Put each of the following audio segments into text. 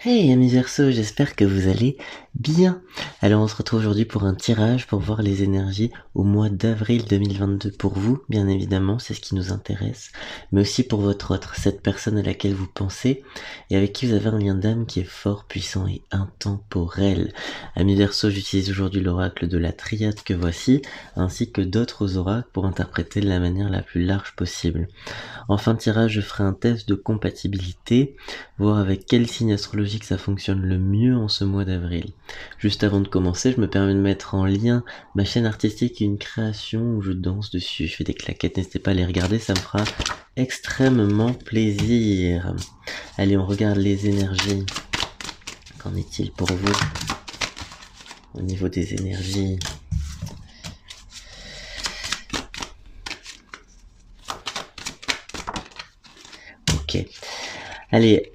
Hey amis Verseaux, j'espère que vous allez bien. Alors on se retrouve aujourd'hui pour un tirage pour voir les énergies au mois d'avril 2022 pour vous, bien évidemment, c'est ce qui nous intéresse, mais aussi pour votre autre, cette personne à laquelle vous pensez et avec qui vous avez un lien d'âme qui est fort, puissant et intemporel. Amis Verseaux, j'utilise aujourd'hui l'oracle de la triade que voici, ainsi que d'autres oracles pour interpréter de la manière la plus large possible. En fin de tirage, je ferai un test de compatibilité, voir avec quel signe astrologique ça fonctionne le mieux en ce mois d'avril. Juste avant de commencer, je me permets de mettre en lien ma chaîne artistique et une création où je danse dessus. Je fais des claquettes, n'hésitez pas à les regarder, ça me fera extrêmement plaisir. Allez, on regarde les énergies. Qu'en est-il pour vous au niveau des énergies? Ok. Allez,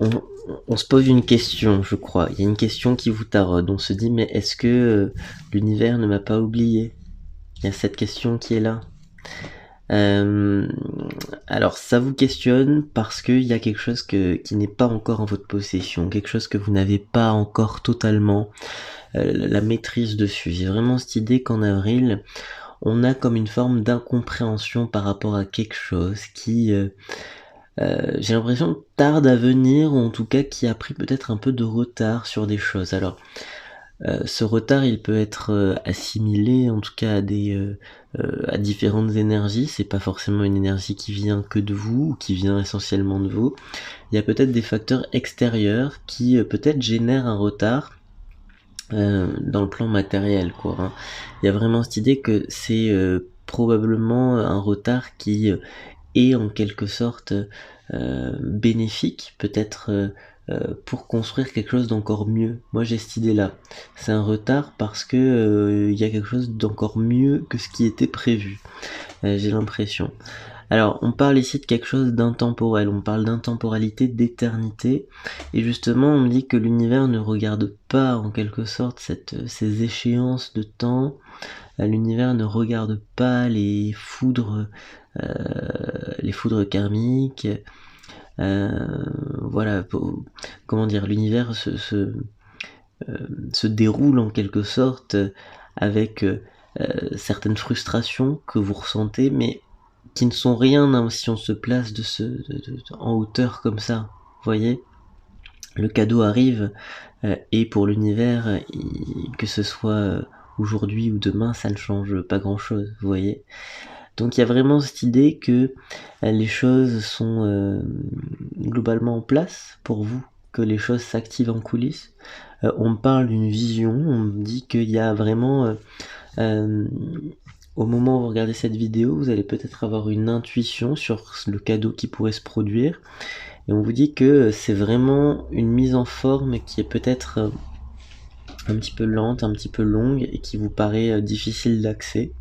on se pose une question, je crois. Il y a une question qui vous taraude. On se dit, mais est-ce que l'univers ne m'a pas oublié? Il y a cette question qui est là. Alors, ça vous questionne parce qu'il y a quelque chose qui n'est pas encore en votre possession, quelque chose que vous n'avez pas encore totalement la maîtrise dessus. J'ai vraiment cette idée qu'en avril, on a comme une forme d'incompréhension par rapport à quelque chose qui... j'ai l'impression tarde à venir, ou en tout cas qui a pris peut-être un peu de retard sur des choses. Alors, ce retard, il peut être assimilé, en tout cas à différentes énergies. C'est pas forcément une énergie qui vient que de vous, ou qui vient essentiellement de vous. Il y a peut-être des facteurs extérieurs qui peut-être génèrent un retard dans le plan matériel, quoi. Hein. Il y a vraiment cette idée que c'est probablement un retard qui est en quelque sorte bénéfique, peut-être pour construire quelque chose d'encore mieux. Moi j'ai cette idée-là. C'est un retard parce que il y a quelque chose d'encore mieux que ce qui était prévu. J'ai l'impression. Alors, on parle ici de quelque chose d'intemporel, on parle d'intemporalité, d'éternité, et justement, on me dit que l'univers ne regarde pas, en quelque sorte, ces échéances de temps, l'univers ne regarde pas euh, les foudres karmiques, voilà, comment dire, l'univers se déroule en quelque sorte avec certaines frustrations que vous ressentez, mais qui ne sont rien hein, si on se place en hauteur comme ça. Vous voyez, le cadeau arrive et pour l'univers, que ce soit aujourd'hui ou demain, ça ne change pas grand-chose. Vous voyez. Donc il y a vraiment cette idée que les choses sont globalement en place pour vous, que les choses s'activent en coulisses. On me parle d'une vision, on me dit qu'il y a vraiment au moment où vous regardez cette vidéo, vous allez peut-être avoir une intuition sur le cadeau qui pourrait se produire. Et on vous dit que c'est vraiment une mise en forme qui est peut-être un petit peu lente, un petit peu longue et qui vous paraît difficile d'accès.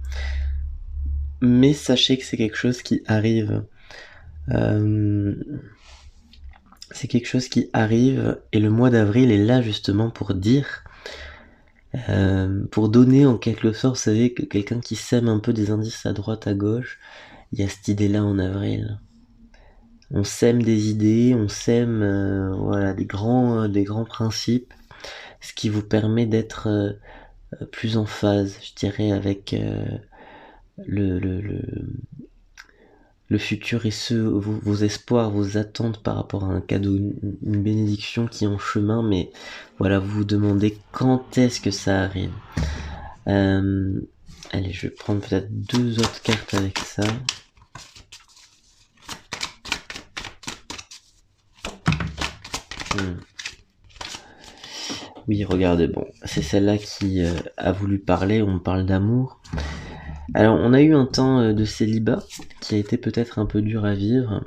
Mais sachez que c'est quelque chose qui arrive. C'est quelque chose qui arrive et le mois d'avril est là justement pour dire pour donner en quelque sorte, vous savez, que quelqu'un qui sème un peu des indices à droite, à gauche, il y a cette idée-là en avril. On sème des idées, on sème voilà, des grands principes, ce qui vous permet d'être plus en phase, je dirais, avec le, le, le, le futur et vos espoirs, vos attentes par rapport à un cadeau, une bénédiction qui est en chemin, mais voilà, vous vous demandez quand est-ce que ça arrive. Allez, je vais prendre peut-être 2 autres cartes avec ça. Oui, regardez, bon, c'est celle-là qui a voulu parler, on parle d'amour. Alors, on a eu un temps de célibat qui a été peut-être un peu dur à vivre,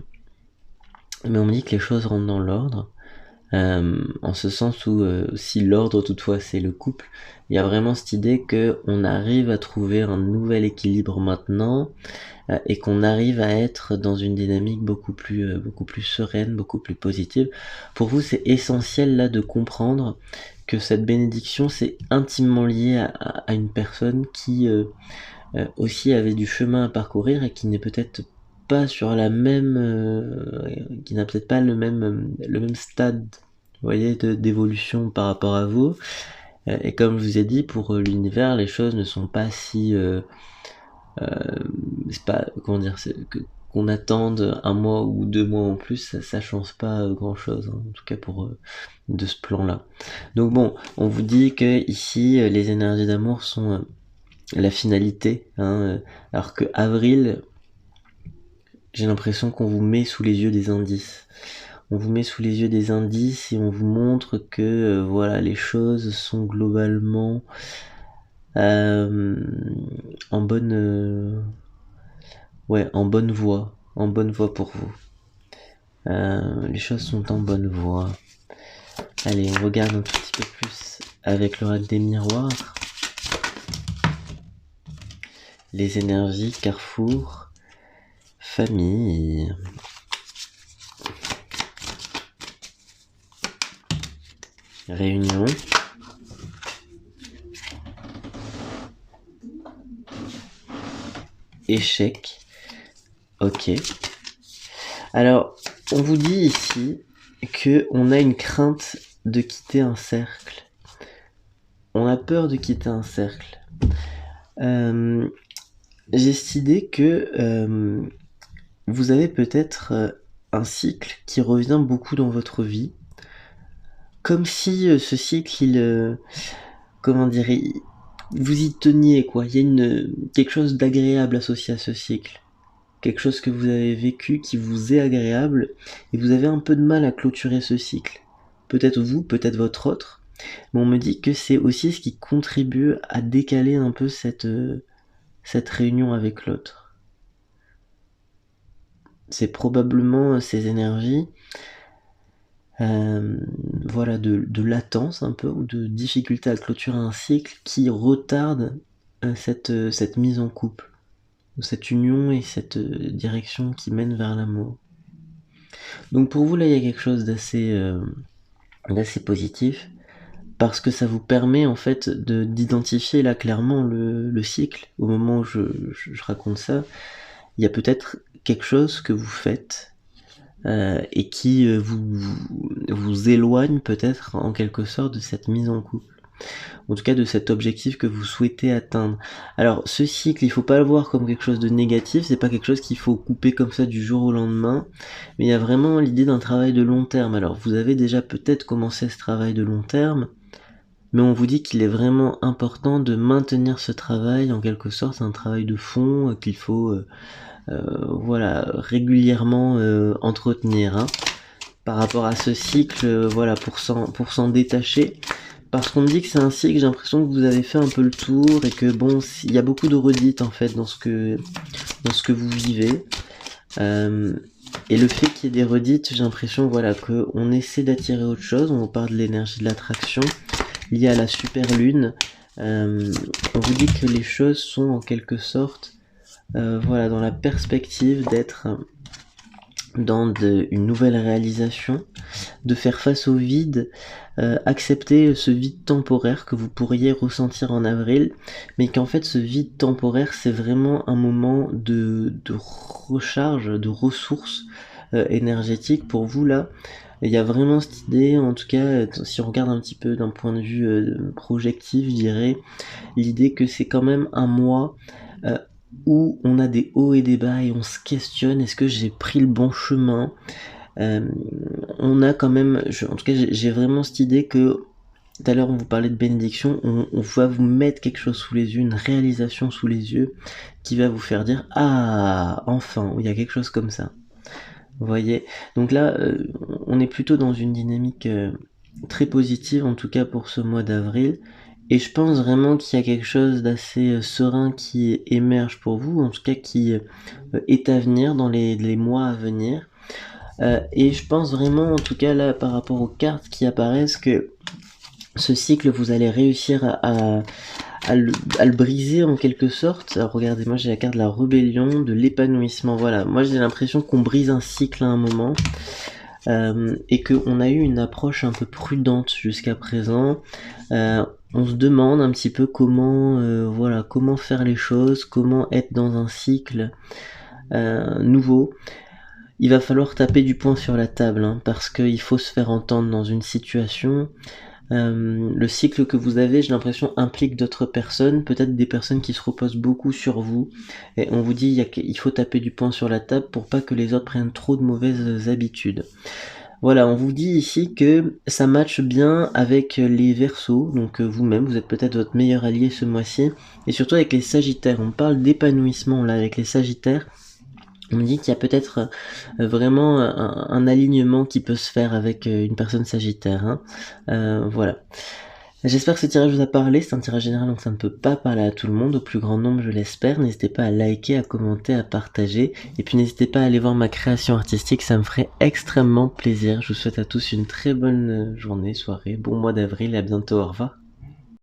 mais on me dit que les choses rentrent dans l'ordre. En ce sens où si l'ordre toutefois c'est le couple, il y a vraiment cette idée que on arrive à trouver un nouvel équilibre maintenant et qu'on arrive à être dans une dynamique beaucoup plus sereine, beaucoup plus positive. Pour vous, c'est essentiel là de comprendre que cette bénédiction c'est intimement lié à une personne qui aussi avait du chemin à parcourir et qui n'est peut-être pas sur la même qui n'a peut-être pas le même stade voyez, d'évolution par rapport à vous. Et comme je vous ai dit, pour l'univers, les choses ne sont pas si... c'est pas, comment dire, qu'on attende 1 mois ou 2 mois en plus, ça change pas grand chose, hein, en tout cas pour de ce plan-là. Donc bon, on vous dit que ici, les énergies d'amour sont la finalité, hein, alors que avril, j'ai l'impression qu'on vous met sous les yeux des indices. On vous met sous les yeux des indices et on vous montre que voilà, les choses sont globalement en bonne voie pour vous. Les choses sont en bonne voie. Allez, on regarde un tout petit peu plus avec l'oracle des miroirs. Les énergies, carrefour, famille. Réunion. Échec. Ok. Alors, on vous dit ici que on a une crainte de quitter un cercle. On a peur de quitter un cercle. J'ai cette idée que vous avez peut-être un cycle qui revient beaucoup dans votre vie. Comme si ce cycle, comment dire, vous y teniez, quoi. Il y a quelque chose d'agréable associé à ce cycle. Quelque chose que vous avez vécu qui vous est agréable, et vous avez un peu de mal à clôturer ce cycle. Peut-être vous, peut-être votre autre, mais on me dit que c'est aussi ce qui contribue à décaler un peu cette réunion avec l'autre. C'est probablement ces énergies voilà, de latence un peu, ou de difficulté à clôturer un cycle qui retarde cette mise en couple, ou cette union et cette direction qui mène vers l'amour. Donc pour vous là, il y a quelque chose d'assez positif, parce que ça vous permet en fait d'identifier là clairement le cycle. Au moment où je raconte ça, il y a peut-être quelque chose que vous faites et qui vous éloigne peut-être en quelque sorte de cette mise en couple, en tout cas de cet objectif que vous souhaitez atteindre. Alors ce cycle, il faut pas le voir comme quelque chose de négatif, c'est pas quelque chose qu'il faut couper comme ça du jour au lendemain, mais il y a vraiment l'idée d'un travail de long terme. Alors vous avez déjà peut-être commencé ce travail de long terme, mais on vous dit qu'il est vraiment important de maintenir ce travail, en quelque sorte, c'est un travail de fond qu'il faut voilà, régulièrement entretenir, hein, par rapport à ce cycle, voilà, pour s'en détacher. Parce qu'on me dit que c'est un cycle, j'ai l'impression que vous avez fait un peu le tour et que bon, il y a beaucoup de redites en fait dans ce que vous vivez. Et le fait qu'il y ait des redites, j'ai l'impression, voilà, qu'on essaie d'attirer autre chose. On parle de l'énergie de l'attraction liée à la super lune. On vous dit que les choses sont en quelque sorte voilà, dans la perspective d'être dans une nouvelle réalisation, de faire face au vide, accepter ce vide temporaire que vous pourriez ressentir en avril, mais qu'en fait ce vide temporaire c'est vraiment un moment de recharge, de ressources énergétiques pour vous là. Il y a vraiment cette idée, en tout cas, si on regarde un petit peu d'un point de vue projectif, je dirais, l'idée que c'est quand même un mois où on a des hauts et des bas et on se questionne, est-ce que j'ai pris le bon chemin? On a quand même, en tout cas j'ai vraiment cette idée que tout à l'heure on vous parlait de bénédiction, on va vous mettre quelque chose sous les yeux, une réalisation sous les yeux qui va vous faire dire ah enfin, il y a quelque chose comme ça. Vous voyez, donc là on est plutôt dans une dynamique très positive, en tout cas pour ce mois d'avril. Et je pense vraiment qu'il y a quelque chose d'assez serein qui émerge pour vous, en tout cas qui est à venir dans les mois à venir. Et je pense vraiment, en tout cas là, par rapport aux cartes qui apparaissent, que ce cycle, vous allez réussir à le briser en quelque sorte. Alors regardez, moi j'ai la carte de la rébellion, de l'épanouissement. Voilà, moi j'ai l'impression qu'on brise un cycle à un moment. Et qu'on a eu une approche un peu prudente jusqu'à présent. On se demande un petit peu comment faire les choses, comment être dans un cycle nouveau. il va falloir taper du poing sur la table, hein, parce qu'il faut se faire entendre dans une situation. Le cycle que vous avez, j'ai l'impression, implique d'autres personnes, peut-être des personnes qui se reposent beaucoup sur vous, et on vous dit il faut taper du poing sur la table pour pas que les autres prennent trop de mauvaises habitudes. Voilà, on vous dit ici que ça matche bien avec les Verseaux, donc vous-même, vous êtes peut-être votre meilleur allié ce mois-ci, et surtout avec les Sagittaires. On parle d'épanouissement là avec les Sagittaires. On me dit qu'il y a peut-être vraiment un alignement qui peut se faire avec une personne Sagittaire, hein. Voilà. J'espère que ce tirage vous a parlé, c'est un tirage général donc ça ne peut pas parler à tout le monde, au plus grand nombre je l'espère. N'hésitez pas à liker, à commenter, à partager, et puis n'hésitez pas à aller voir ma création artistique, ça me ferait extrêmement plaisir. Je vous souhaite à tous une très bonne journée, soirée, bon mois d'avril et à bientôt, au revoir.